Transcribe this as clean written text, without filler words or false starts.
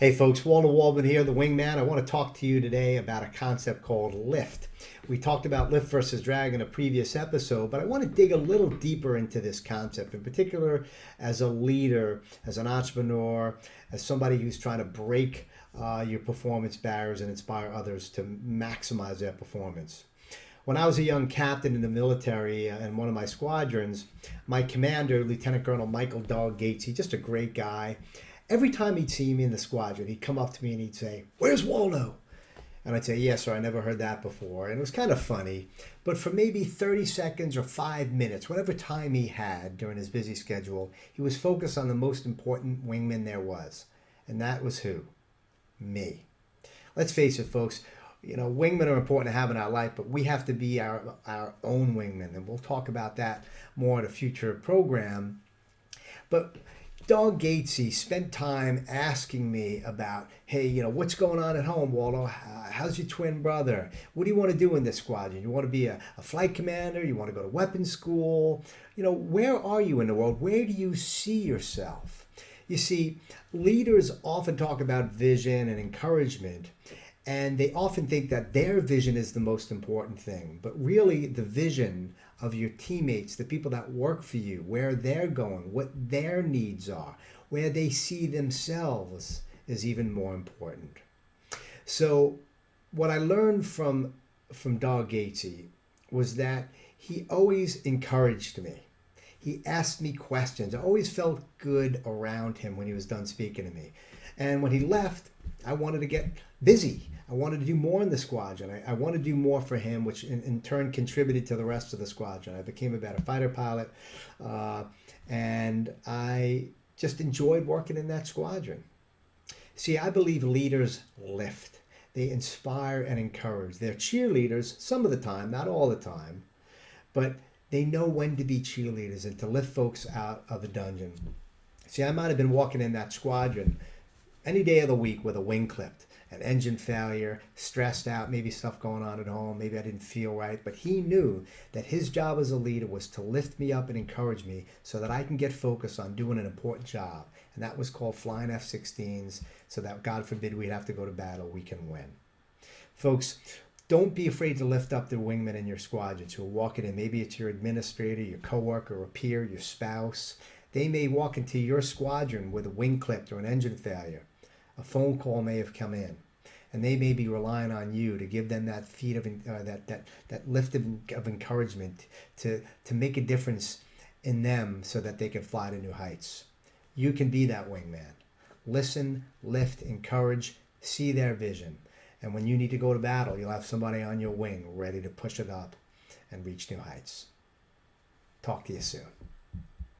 Hey folks, Waldman here, the Wingman. I want to talk to you today about a concept called lift. We talked about lift versus drag in a previous episode, but I want to dig a little deeper into this concept, in particular as a leader, as an entrepreneur, as somebody who's trying to break your performance barriers and inspire others to maximize their performance. When I was a young captain in the military in one of my squadrons, my commander, Lieutenant Colonel Michael Dog Gates, he's just a great guy. Every time he'd see me in the squadron, he'd come up to me and he'd say, "Where's Waldo?" And I'd say, "Yes, sir, I never heard that before." And it was kind of funny. But for maybe 30 seconds or 5 minutes, whatever time he had during his busy schedule, he was focused on the most important wingman there was. And that was who? Me. Let's face it, folks. Wingmen are important to have in our life, but we have to be our own wingmen. And we'll talk about that more in a future program. But Dog Gatesy spent time asking me about, hey, what's going on at home, Waldo? How's your twin brother? What do you want to do in this squadron? You want to be a flight commander? You want to go to weapons school? Where are you in the world? Where do you see yourself? You see, leaders often talk about vision and encouragement, and they often think that their vision is the most important thing. But really, the vision of your teammates, the people that work for you, where they're going, what their needs are, where they see themselves is even more important. So what I learned from Dog Gatesy was that he always encouraged me. He asked me questions. I always felt good around him when he was done speaking to me. And when he left, I wanted to get busy. I wanted to do more in the squadron. I wanted to do more for him, which in turn contributed to the rest of the squadron. I became a better fighter pilot, and I just enjoyed working in that squadron. See, I believe leaders lift. They inspire and encourage. They're cheerleaders some of the time, not all the time, but they know when to be cheerleaders and to lift folks out of the dungeon. See, I might have been walking in that squadron any day of the week with a wing clipped, an engine failure, stressed out, maybe stuff going on at home, maybe I didn't feel right, but he knew that his job as a leader was to lift me up and encourage me so that I can get focused on doing an important job. And that was called flying F-16s, so that, God forbid, we'd have to go to battle, we can win. Folks, don't be afraid to lift up the wingmen in your squadrons who are walking in. Maybe it's your administrator, your coworker, a peer, your spouse. They may walk into your squadron with a wing clipped or an engine failure. A phone call may have come in, and they may be relying on you to give them that feed of that lift of encouragement to make a difference in them so that they can fly to new heights. You can be that wingman. Listen, lift, encourage, see their vision. And when you need to go to battle, you'll have somebody on your wing ready to push it up and reach new heights. Talk to you soon.